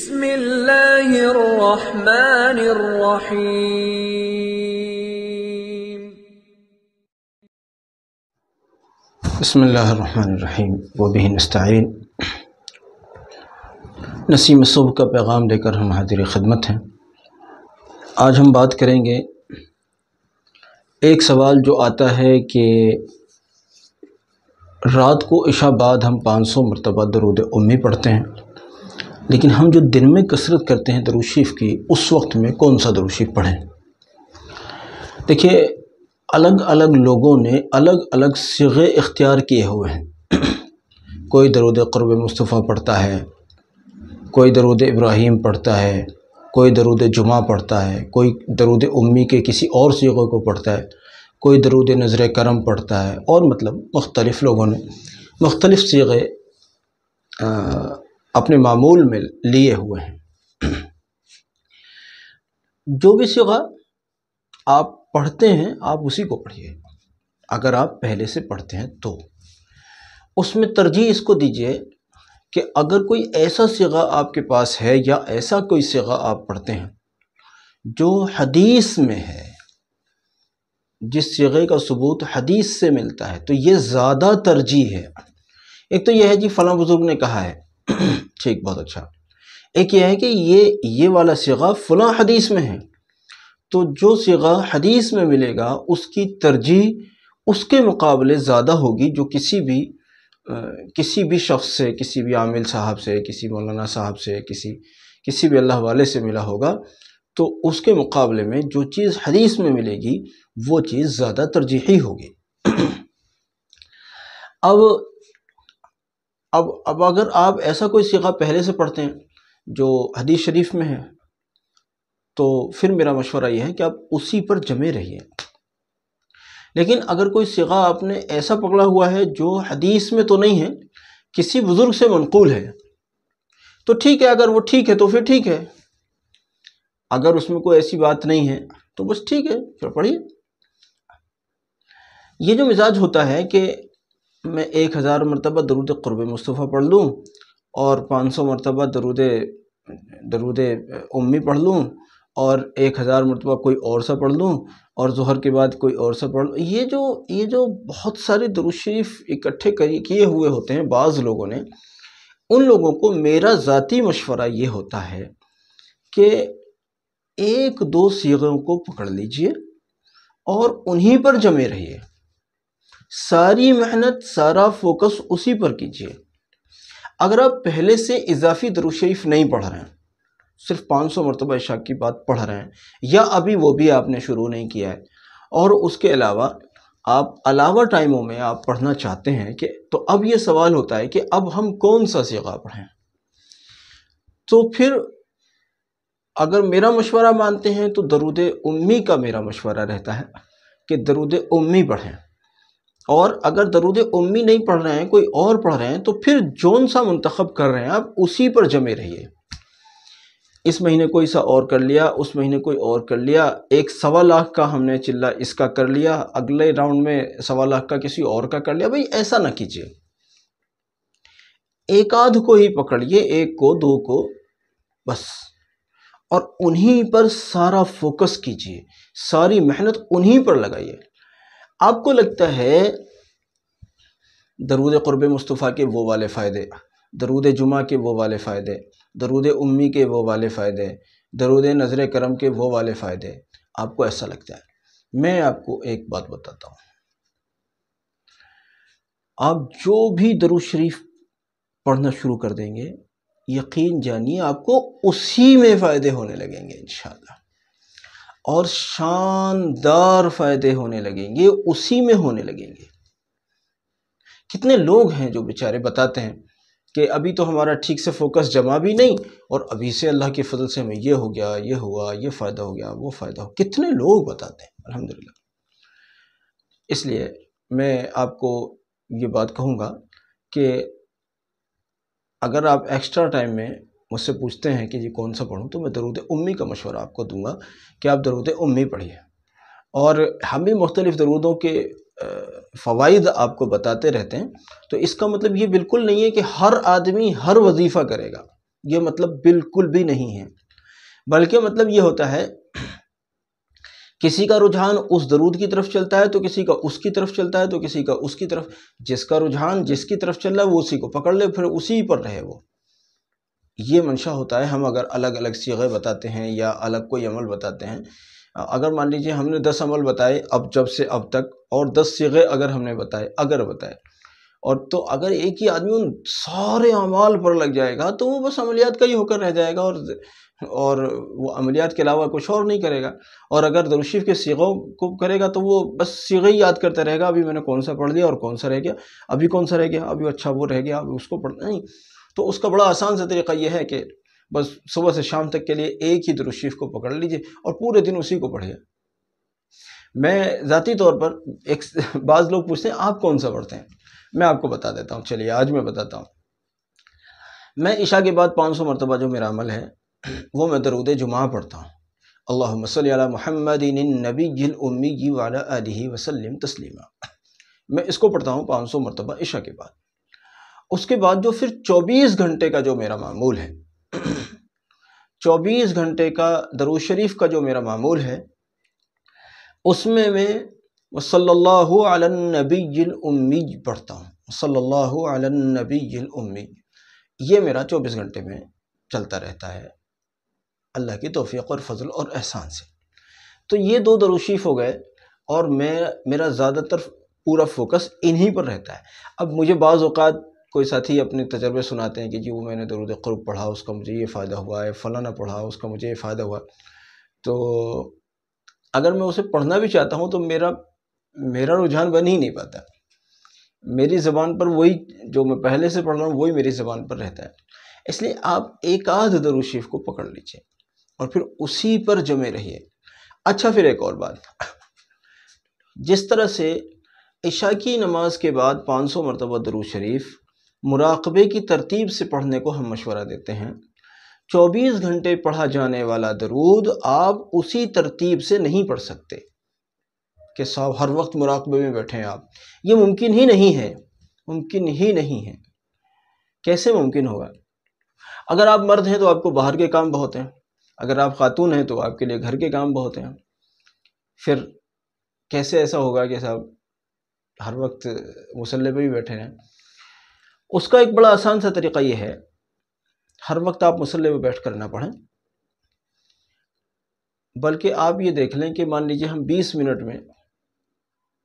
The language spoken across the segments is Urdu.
بسم اللہ الرحمن الرحیم۔ بسم اللہ الرحمن الرحیم وبہ نستعین۔ نسیم صبح کا پیغام لے کر ہم حاضر خدمت ہیں۔ آج ہم بات کریں گے ایک سوال جو آتا ہے کہ رات کو عشاء بعد ہم 500 مرتبہ درود امی پڑھتے ہیں، لیکن ہم جو دن میں کثرت کرتے ہیں درود شریف کی، اس وقت میں کون سا درود شریف پڑھیں؟ دیکھیے، الگ الگ لوگوں نے الگ الگ صیغے اختیار کیے ہوئے ہیں۔ کوئی درود قرب مصطفیٰ پڑھتا ہے، کوئی درود ابراہیم پڑھتا ہے، کوئی درود جمعہ پڑھتا ہے، کوئی درود امی کے کسی اور صیغوں کو پڑھتا ہے، کوئی درود نظر کرم پڑھتا ہے، اور مطلب مختلف لوگوں نے مختلف صیغے اپنے معمول میں لیے ہوئے ہیں۔ جو بھی صیغہ آپ پڑھتے ہیں آپ اسی کو پڑھیے۔ اگر آپ پہلے سے پڑھتے ہیں تو اس میں ترجیح اس کو دیجئے کہ اگر کوئی ایسا صیغہ آپ کے پاس ہے یا ایسا کوئی صیغہ آپ پڑھتے ہیں جو حدیث میں ہے، جس صیغے کا ثبوت حدیث سے ملتا ہے، تو یہ زیادہ ترجیح ہے۔ ایک تو یہ ہے جی فلاں بزرگ نے کہا ہے، ٹھیک، بہت اچھا۔ ایک یہ ہے کہ یہ والا صیغہ فلاں حدیث میں ہے، تو جو صیغہ حدیث میں ملے گا اس کی ترجیح اس کے مقابلے زیادہ ہوگی جو کسی بھی شخص سے، کسی بھی عامل صاحب سے، کسی مولانا صاحب سے، کسی بھی اللہ والے سے ملا ہوگا، تو اس کے مقابلے میں جو چیز حدیث میں ملے گی وہ چیز زیادہ ترجیحی ہوگی۔ اب اگر آپ ایسا کوئی صیغہ پہلے سے پڑھتے ہیں جو حدیث شریف میں ہے، تو پھر میرا مشورہ یہ ہے کہ آپ اسی پر جمے رہیے۔ لیکن اگر کوئی صیغہ آپ نے ایسا پکڑا ہوا ہے جو حدیث میں تو نہیں ہے، کسی بزرگ سے منقول ہے، تو ٹھیک ہے، اگر وہ ٹھیک ہے تو پھر ٹھیک ہے۔ اگر اس میں کوئی ایسی بات نہیں ہے تو بس ٹھیک ہے، پھر پڑھیے۔ یہ جو مزاج ہوتا ہے کہ میں 1000 مرتبہ درود قرب مصطفیٰ پڑھ لوں اور 500 مرتبہ درود امی پڑھ لوں اور 1000 مرتبہ کوئی اور سا پڑھ لوں اور ظہر کے بعد کوئی اور سا پڑھ لوں، یہ جو بہت سارے درود شریف اکٹھے کیے ہوئے ہوتے ہیں بعض لوگوں نے، ان لوگوں کو میرا ذاتی مشورہ یہ ہوتا ہے کہ ایک دو صیغوں کو پکڑ لیجئے اور انہی پر جمے رہیے، ساری محنت، سارا فوکس اسی پر کیجئے۔ اگر آپ پہلے سے اضافی درود شریف نہیں پڑھ رہے ہیں، صرف 500 مرتبہ عشاء کی بات پڑھ رہے ہیں، یا ابھی وہ بھی آپ نے شروع نہیں کیا ہے، اور اس کے علاوہ آپ علاوہ ٹائموں میں آپ پڑھنا چاہتے ہیں، تو اب یہ سوال ہوتا ہے کہ اب ہم کون سا صیغہ پڑھیں؟ تو پھر اگر میرا مشورہ مانتے ہیں تو درود امی کا میرا مشورہ رہتا ہے کہ درود امی پڑھیں، اور اگر درود امی نہیں پڑھ رہے ہیں، کوئی اور پڑھ رہے ہیں، تو پھر جون سا منتخب کر رہے ہیں آپ اسی پر جمے رہیے۔ اس مہینے کوئی سا اور کر لیا، اس مہینے کوئی اور کر لیا، 1.25 لاکھ کا ہم نے چلہ اس کا کر لیا، اگلے راؤنڈ میں 1.25 لاکھ کا کسی اور کا کر لیا۔ بھئی ایسا نہ کیجئے، ایک آدھ کو ہی پکڑیے، ایک کو، دو کو، بس، اور انہی پر سارا فوکس کیجئے، ساری محنت انہی پر لگائیے۔ آپ کو لگتا ہے درود قرب مصطفیٰ کے وہ والے فائدے، درود جمعہ کے وہ والے فائدے، درود امی کے وہ والے فائدے، درود نظر کرم کے وہ والے فائدے، آپ کو ایسا لگتا ہے؟ میں آپ کو ایک بات بتاتا ہوں، آپ جو بھی درود شریف پڑھنا شروع کر دیں گے، یقین جانیے آپ کو اسی میں فائدے ہونے لگیں گے انشاءاللہ، اور شاندار فائدے ہونے لگیں گے، اسی میں ہونے لگیں گے۔ کتنے لوگ ہیں جو بیچارے بتاتے ہیں کہ ابھی تو ہمارا ٹھیک سے فوکس جمع بھی نہیں، اور ابھی سے اللہ کے فضل سے ہمیں یہ ہو گیا، یہ ہوا، یہ فائدہ ہو گیا، وہ فائدہ ہو، کتنے لوگ بتاتے ہیں الحمدللہ۔ اس لیے میں آپ کو یہ بات کہوں گا کہ اگر آپ ایکسٹرا ٹائم میں مجھ سے پوچھتے ہیں کہ جی کون سا پڑھوں، تو میں درود امی کا مشورہ آپ کو دوں گا کہ آپ درود امی پڑھیے، اور ہم بھی مختلف درودوں کے فوائد آپ کو بتاتے رہتے ہیں، تو اس کا مطلب یہ بالکل نہیں ہے کہ ہر آدمی ہر وظیفہ کرے گا، یہ مطلب بالکل بھی نہیں ہے، بلکہ مطلب یہ ہوتا ہے کسی کا رجحان اس درود کی طرف چلتا ہے تو کسی کا اس کی طرف چلتا ہے تو کسی کا اس کی طرف، جس کا رجحان جس کی طرف چل رہا ہے وہ اسی کو پکڑ لے، پھر اسی پر رہے وہ. یہ منشا ہوتا ہے. ہم اگر الگ الگ صیغے بتاتے ہیں یا الگ کوئی عمل بتاتے ہیں، اگر مان لیجئے ہم نے 10 عمل بتائے اب جب سے اب تک، اور 10 صیغے اگر ہم نے بتائے، اور تو اگر ایک ہی آدمی ان سارے اعمال پر لگ جائے گا تو وہ بس عملیات کا ہی ہو کر رہ جائے گا، اور وہ عملیات کے علاوہ کچھ اور نہیں کرے گا. اور اگر درود شریف کے صیغوں کو کرے گا تو وہ بس صیغے ہی یاد کرتا رہے گا، ابھی میں نے کون سا پڑھ لیا اور کون سا رہ گیا، ابھی کون سا رہ گیا، ابھی اچھا وہ رہ گیا، ابھی اس کو پڑھنا نہیں. تو اس کا بڑا آسان سا طریقہ یہ ہے کہ بس صبح سے شام تک کے لیے ایک ہی درود شریف کو پکڑ لیجئے اور پورے دن اسی کو پڑھیے. میں ذاتی طور پر بعض لوگ پوچھتے ہیں آپ کون سا پڑھتے ہیں، میں آپ کو بتا دیتا ہوں. چلیے آج میں بتاتا ہوں. میں عشاء کے بعد 500 مرتبہ جو میرا عمل ہے وہ میں درود جمعہ پڑھتا ہوں. اللہم صلی علی محمد النبی الامی وعلی آلہ وسلم تسلیما. میں اس کو پڑھتا ہوں 500 مرتبہ عشاء کے بعد. اس کے بعد جو پھر 24 گھنٹے کا جو میرا معمول ہے 24 گھنٹے کا درود شریف کا جو میرا معمول ہے، اس میں صلی اللہ علی النبی الامی پڑھتا ہوں. صلی اللہ علی النبی الامی. یہ میرا 24 گھنٹے میں چلتا رہتا ہے اللہ کی توفیق اور فضل اور احسان سے. تو یہ 2 درود شریف ہو گئے، اور میرا زیادہ تر پورا فوکس انہی پر رہتا ہے. اب مجھے بعض اوقات کوئی ساتھی اپنے تجربے سناتے ہیں کہ جی وہ میں نے درود قرب پڑھا اس کا مجھے یہ فائدہ ہوا ہے، فلانا پڑھا اس کا مجھے یہ فائدہ ہوا. تو اگر میں اسے پڑھنا بھی چاہتا ہوں تو میرا رجحان بن ہی نہیں پاتا. میری زبان پر وہی جو میں پہلے سے پڑھ رہا ہوں وہی میری زبان پر رہتا ہے. اس لیے آپ ایک آدھ درود شریف کو پکڑ لیجئے اور پھر اسی پر جمے رہیے. اچھا پھر ایک اور بات، جس طرح سے عشاء کی نماز کے بعد 500 مرتبہ درود شریف مراقبے کی ترتیب سے پڑھنے کو ہم مشورہ دیتے ہیں، 24 گھنٹے پڑھا جانے والا درود آپ اسی ترتیب سے نہیں پڑھ سکتے کہ صاحب ہر وقت مراقبے میں بیٹھیں آپ. یہ ممکن ہی نہیں ہے، ممکن ہی نہیں ہے. کیسے ممکن ہوگا؟ اگر آپ مرد ہیں تو آپ کو باہر کے کام بہت ہیں، اگر آپ خاتون ہیں تو آپ کے لیے گھر کے کام بہت ہیں. پھر کیسے ایسا ہوگا کہ صاحب ہر وقت مصلی پہ بھی بیٹھے ہیں؟ اس کا ایک بڑا آسان سا طریقہ یہ ہے، ہر وقت آپ مصلی پہ بیٹھ کر نہ پڑھیں، بلکہ آپ یہ دیکھ لیں کہ مان لیجیے ہم 20 منٹ میں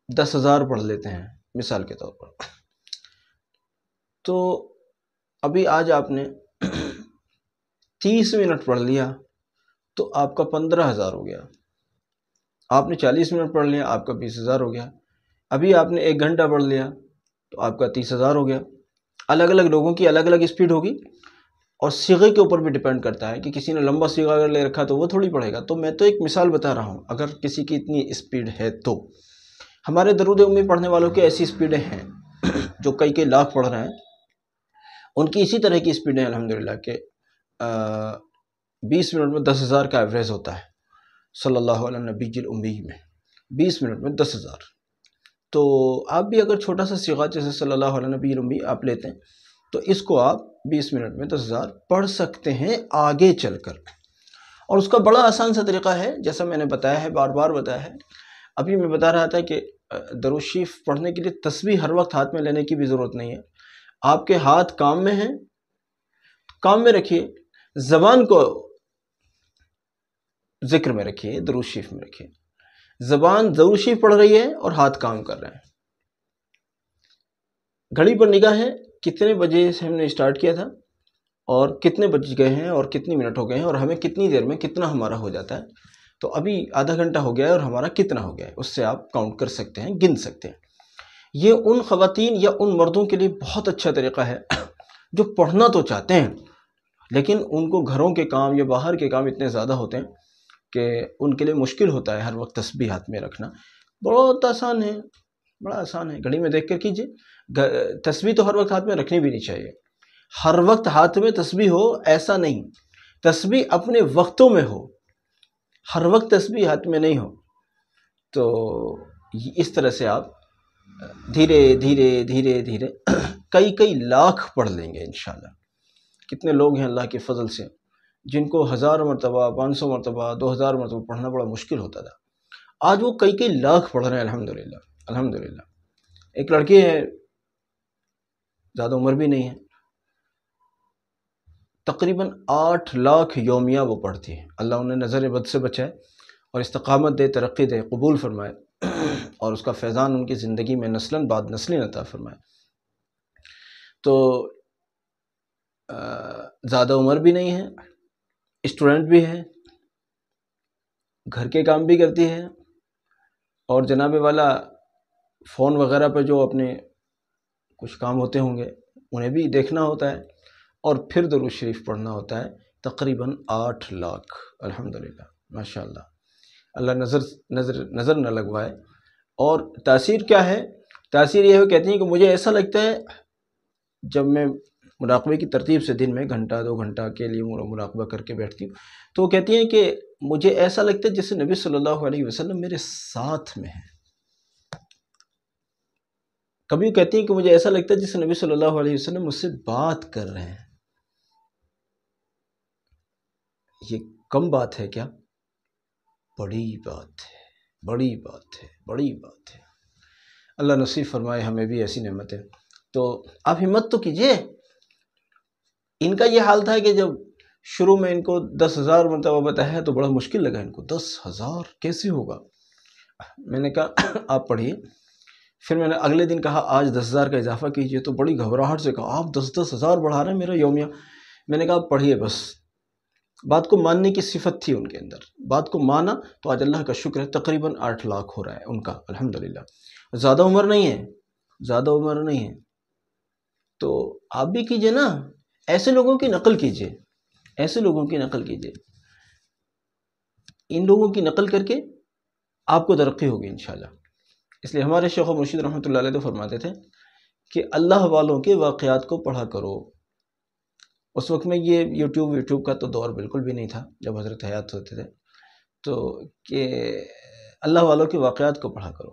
10,000 پڑھ لیتے ہیں مثال کے طور پر. تو ابھی آج آپ نے 30 منٹ پڑھ لیا تو آپ کا 15,000 ہو گیا. آپ نے 40 منٹ پڑھ لیا آپ کا 20,000 ہو گیا. ابھی آپ نے 1 گھنٹہ پڑھ لیا تو آپ کا 30,000 ہو گیا. الگ الگ لوگوں کی الگ الگ اسپیڈ ہوگی، اور صیغے کے اوپر بھی ڈیپینڈ کرتا ہے کہ کسی نے لمبا صیغہ اگر لے رکھا تو وہ تھوڑی پڑھے گا. تو میں تو ایک مثال بتا رہا ہوں، اگر کسی کی اتنی اسپیڈ ہے تو ہمارے درود امی پڑھنے والوں کی ایسی اسپیڈیں ہیں جو کئی لاکھ پڑھ رہے ہیں، ان کی اسی طرح کی اسپیڈیں الحمدللہ کہ 20 منٹ میں 10,000 کا ایوریج ہوتا ہے. صلی اللہ علیہ نبی الامی میں 20 منٹ میں 10,000. تو آپ بھی اگر چھوٹا سا صیغہ جیسے صلی اللہ علیہ نبی الامی آپ لیتے ہیں تو اس کو آپ 20 منٹ میں 10,000 پڑھ سکتے ہیں آگے چل کر. اور اس کا بڑا آسان سا طریقہ ہے، جیسا میں نے بتایا ہے، بار بار بتایا ہے. ابھی میں بتا رہا تھا کہ درود شریف پڑھنے کے لیے تسبیح ہر وقت ہاتھ میں لینے کی بھی ضرورت نہیں ہے. آپ کے ہاتھ کام میں ہیں، کام میں رکھیے، زبان کو ذکر میں رکھیے، درود شریف میں رکھیے. زبان درود شریف پڑھ رہی ہے اور ہاتھ کام کر رہے ہیں. گھڑی پر نگاہ ہے کتنے بجے سے ہم نے اسٹارٹ کیا تھا اور کتنے بج گئے ہیں اور کتنی منٹ ہو گئے ہیں اور ہمیں کتنی دیر میں کتنا ہمارا ہو جاتا ہے. تو ابھی آدھا گھنٹہ ہو گیا ہے اور ہمارا کتنا ہو گیا ہے، اس سے آپ کاؤنٹ کر سکتے ہیں، گن سکتے ہیں. یہ ان خواتین یا ان مردوں کے لیے بہت اچھا طریقہ ہے جو پڑھنا تو چاہتے ہیں لیکن ان کو گھروں کے کام یا باہر کے کام اتنے زیادہ ہوتے ہیں کہ ان کے لیے مشکل ہوتا ہے ہر وقت تسبیح ہاتھ میں رکھنا. بہت آسان ہے، بڑا آسان ہے. گھڑی میں دیکھ کر کیجئے. تسبیح تو ہر وقت ہاتھ میں رکھنی بھی نہیں چاہیے. ہر وقت ہاتھ میں تسبیح ہو ایسا نہیں، تسبیح اپنے وقتوں میں ہو، ہر وقت تسبیح ہاتھ میں نہیں ہو. تو اس طرح سے آپ دھیرے دھیرے دھیرے دھیرے کئی لاکھ پڑھ لیں گے انشاءاللہ. کتنے لوگ ہیں اللہ کے فضل سے جن کو 1000 مرتبہ 500 مرتبہ 2000 مرتبہ پڑھنا بڑا مشکل ہوتا تھا، آج وہ کئی لاکھ پڑھ رہے ہیں الحمدللہ الحمدللہ۔ ایک لڑکی ہے، زیادہ عمر بھی نہیں ہے، تقریباً 8 لاکھ یومیہ وہ پڑھتی ہے۔ اللہ انہیں نظر بد سے بچائے اور استقامت دے، ترقی دے، قبول فرمائے اور اس کا فیضان ان کی زندگی میں نسلاً بعد نسلیں عطا فرمائے۔ تو زیادہ عمر بھی نہیں ہے، اسٹوڈنٹ بھی ہے، گھر کے کام بھی کرتی ہے، اور جناب والا فون وغیرہ پہ جو اپنے کچھ کام ہوتے ہوں گے انہیں بھی دیکھنا ہوتا ہے، اور پھر درود شریف پڑھنا ہوتا ہے تقریباً 8 لاکھ الحمدللہ ماشاءاللہ۔ اللہ نظر نہ لگوائے۔ اور تاثیر کیا ہے؟ تاثیر یہ ہے، کہتی ہیں کہ مجھے ایسا لگتا ہے جب میں مراقبے کی ترتیب سے دن میں گھنٹہ 2 گھنٹہ کے لیے مراقبہ کر کے بیٹھتی ہوں، تو وہ کہتی ہیں کہ مجھے ایسا لگتا ہے جیسے نبی صلی اللہ علیہ وسلم میرے ساتھ میں ہیں۔ کبھی کہتی ہیں کہ مجھے ایسا لگتا ہے جیسے نبی صلی اللہ علیہ وسلم مجھ سے بات کر رہے ہیں۔ یہ کم بات ہے کیا؟ بڑی بات ہے، بڑی بات ہے، بڑی بات ہے۔ اللہ نصیب فرمائے ہمیں بھی ایسی نعمتیں۔ تو آپ ہمت تو کیجئے۔ ان کا یہ حال تھا کہ جب شروع میں ان کو 10,000 مرتبہ بتایا تو بڑا مشکل لگا ان کو، 10,000 کیسے ہوگا؟ میں نے کہا آپ پڑھیے۔ پھر میں نے اگلے دن کہا آج 10,000 کا اضافہ کیجئے، تو بڑی گھبراہٹ سے کہا آپ 10,000 بڑھا رہے ہیں میرا یومیہ۔ میں نے کہا آپ پڑھیے بس۔ بات کو ماننے کی صفت تھی ان کے اندر، بات کو مانا تو آج اللہ کا شکر ہے تقریباً 8 لاکھ ہو رہا ہے ان کا الحمدللہ۔ زیادہ عمر نہیں ہے، زیادہ عمر نہیں ہے، تو آپ بھی کیجئے نا، ایسے لوگوں کی نقل کیجئے، ایسے لوگوں کی نقل کیجئے۔ ان لوگوں کی نقل کر کے آپ کو ترقی ہوگی انشاءاللہ۔ اس لیے ہمارے شیخ و مرشد رحمۃ اللہ علیہ تو فرماتے تھے کہ اللہ والوں کے واقعات کو پڑھا کرو۔ اس وقت میں یہ یوٹیوب کا تو دور بالکل بھی نہیں تھا جب حضرت حیات ہوتے تھے، تو کہ اللہ والوں کے واقعات کو پڑھا کرو۔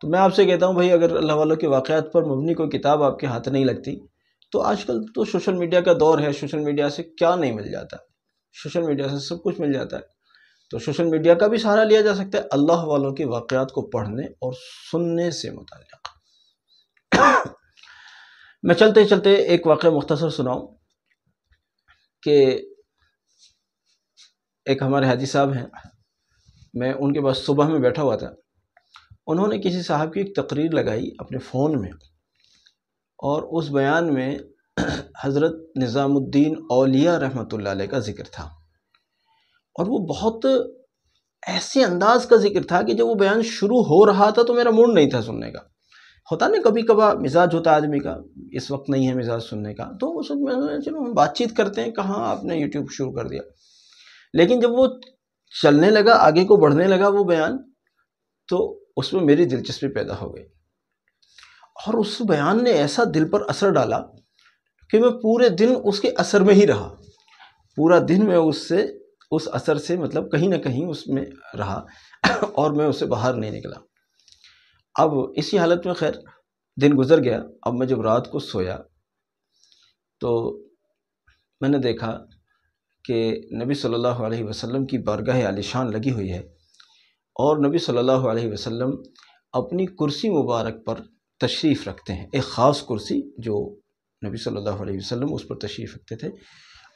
تو میں آپ سے کہتا ہوں بھائی، اگر اللہ والوں کے واقعات پر مبنی کوئی کتاب آپ کے ہاتھ نہیں لگتی تو آج کل تو سوشل میڈیا کا دور ہے، سوشل میڈیا سے کیا نہیں مل جاتا، سوشل میڈیا سے سب کچھ مل جاتا ہے۔ تو سوشل میڈیا کا بھی سہارا لیا جا سکتا ہے اللہ والوں کے واقعات کو پڑھنے اور سننے سے متعلق۔ میں چلتے چلتے ایک واقعہ مختصر سناؤں کہ ایک ہمارے حاجی صاحب ہیں، میں ان کے پاس صبح میں بیٹھا ہوا تھا، انہوں نے کسی صاحب کی ایک تقریر لگائی اپنے فون میں، اور اس بیان میں حضرت نظام الدین اولیاء رحمۃ اللہ علیہ کا ذکر تھا، اور وہ بہت ایسے انداز کا ذکر تھا کہ جب وہ بیان شروع ہو رہا تھا تو میرا موڈ نہیں تھا سننے کا۔ ہوتا نا کبھی کبھار مزاج ہوتا ہے آدمی کا، اس وقت نہیں ہے مزاج سننے کا، تو اس وقت میں چلو ہم بات چیت کرتے ہیں، کہاں آپ نے یوٹیوب شروع کر دیا۔ لیکن جب وہ چلنے لگا، آگے کو بڑھنے لگا وہ بیان، تو اس میں میری دلچسپی پیدا ہو گئی، اور اس بیان نے ایسا دل پر اثر ڈالا کہ میں پورے دن اس کے اثر میں ہی رہا، پورا دن میں اس اثر سے مطلب کہیں نہ کہیں اس میں رہا، اور میں اس سے باہر نہیں نکلا۔ اب اسی حالت میں خیر دن گزر گیا۔ اب میں جب رات کو سویا تو میں نے دیکھا کہ نبی صلی اللہ علیہ وسلم کی بارگاہ عالی شان لگی ہوئی ہے، اور نبی صلی اللہ علیہ وسلم اپنی کرسی مبارک پر تشریف رکھتے ہیں، ایک خاص کرسی جو نبی صلی اللہ علیہ وسلم اس پر تشریف رکھتے تھے،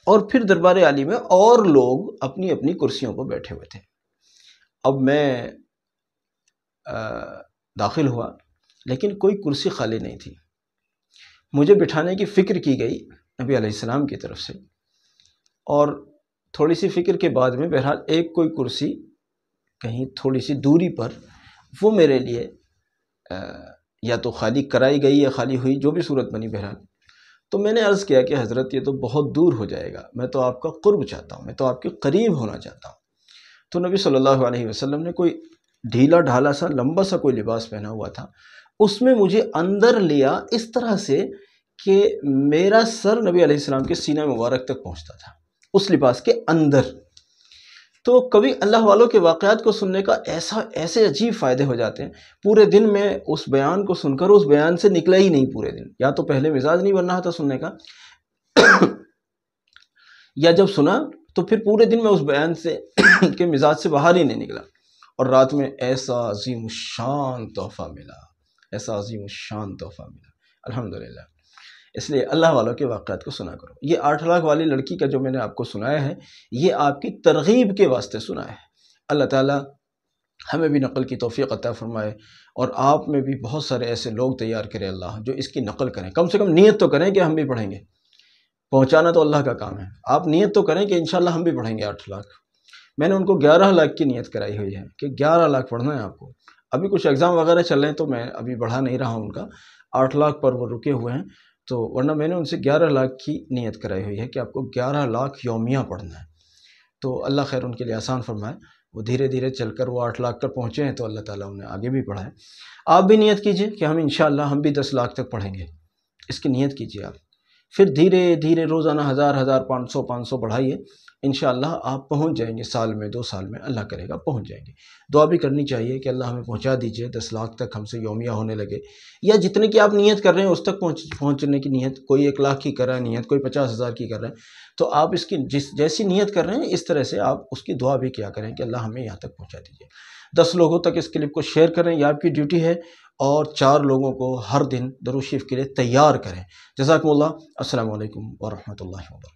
اور پھر دربار عالی میں اور لوگ اپنی اپنی کرسیوں پر بیٹھے ہوئے تھے۔ اب میں داخل ہوا، لیکن کوئی کرسی خالی نہیں تھی۔ مجھے بٹھانے کی فکر کی گئی نبی علیہ السلام کی طرف سے، اور تھوڑی سی فکر کے بعد میں بہرحال ایک کوئی کرسی کہیں تھوڑی سی دوری پر وہ میرے لیے یا تو خالی کرائی گئی یا خالی ہوئی، جو بھی صورت بنی بہرحال۔ تو میں نے عرض کیا کہ حضرت یہ تو بہت دور ہو جائے گا، میں تو آپ کا قرب چاہتا ہوں، میں تو آپ کے قریب ہونا چاہتا ہوں۔ تو نبی صلی اللہ علیہ وسلم نے کوئی ڈھیلا ڈھالا سا لمبا سا کوئی لباس پہنا ہوا تھا، اس میں مجھے اندر لیا اس طرح سے کہ میرا سر نبی علیہ السلام کے سینہ مبارک تک پہنچتا تھا اس لباس کے اندر۔ تو کبھی اللہ والوں کے واقعات کو سننے کا ایسے عجیب فائدے ہو جاتے ہیں۔ پورے دن میں اس بیان کو سن کر اس بیان سے نکلا ہی نہیں پورے دن، یا تو پہلے مزاج نہیں بن رہا تھا سننے کا، یا جب سنا تو پھر پورے دن میں اس بیان سے کے مزاج سے باہر ہی نہیں نکلا، اور رات میں ایسا عظیم الشان تحفہ ملا، ایسا عظیم الشان تحفہ ملا، الحمدللہ۔ اس لیے اللہ والوں کے واقعات کو سنا کرو۔ یہ 8 لاکھ والی لڑکی کا جو میں نے آپ کو سنایا ہے، یہ آپ کی ترغیب کے واسطے سنا ہے۔ اللہ تعالیٰ ہمیں بھی نقل کی توفیق عطا فرمائے، اور آپ میں بھی بہت سارے ایسے لوگ تیار کرے اللہ جو اس کی نقل کریں۔ کم سے کم نیت تو کریں کہ ہم بھی پڑھیں گے، پہنچانا تو اللہ کا کام ہے، آپ نیت تو کریں کہ انشاءاللہ ہم بھی پڑھیں گے 8 لاکھ۔ میں نے ان کو 11 لاکھ کی نیت کرائی ہوئی ہے کہ 11 لاکھ پڑھنا ہے آپ کو۔ ابھی کچھ ایگزام وغیرہ چل رہے ہیں تو میں ابھی بڑھا نہیں رہا ہوں ان کا، 8 لاکھ پر وہ رکے ہوئے ہیں، تو ورنہ میں نے ان سے 11 لاکھ کی نیت کرائی ہوئی ہے کہ آپ کو 11 لاکھ یومیہ پڑھنا ہے۔ تو اللہ خیر ان کے لیے آسان فرمائے، وہ دھیرے دھیرے چل کر وہ 8 لاکھ تک پہنچے ہیں، تو اللہ تعالیٰ انہیں آگے بھی پڑھائے۔ آپ بھی نیت کیجئے کہ ہم انشاءاللہ ہم بھی 10 لاکھ تک پڑھیں گے، اس کی نیت کیجئے آپ، پھر دھیرے دھیرے روزانہ 1000 500 بڑھائیے، انشاءاللہ آپ پہنچ جائیں گے، سال میں 2 سال میں اللہ کرے گا پہنچ جائیں گے۔ دعا بھی کرنی چاہیے کہ اللہ ہمیں پہنچا دیجئے 10 لاکھ تک، ہم سے یومیہ ہونے لگے، یا جتنے کی آپ نیت کر رہے ہیں اس تک پہنچنے کی نیت، کوئی 1 لاکھ کی کر رہا ہے نیت، کوئی 50,000 کی کر رہا ہے، تو آپ اس کی جیسی نیت کر رہے ہیں اس طرح سے آپ اس کی دعا بھی کیا کریں کہ اللہ ہمیں یہاں تک پہنچا دیجئے۔ 10 لوگوں تک اس کلپ کو شیئر کریں، یہ آپ کی ڈیوٹی ہے، اور 4 لوگوں کو ہر دن درود شریف کے لیے تیار کریں۔ جزاکم اللہ، السلام علیکم ورحمۃ اللہ وبرکاتہ۔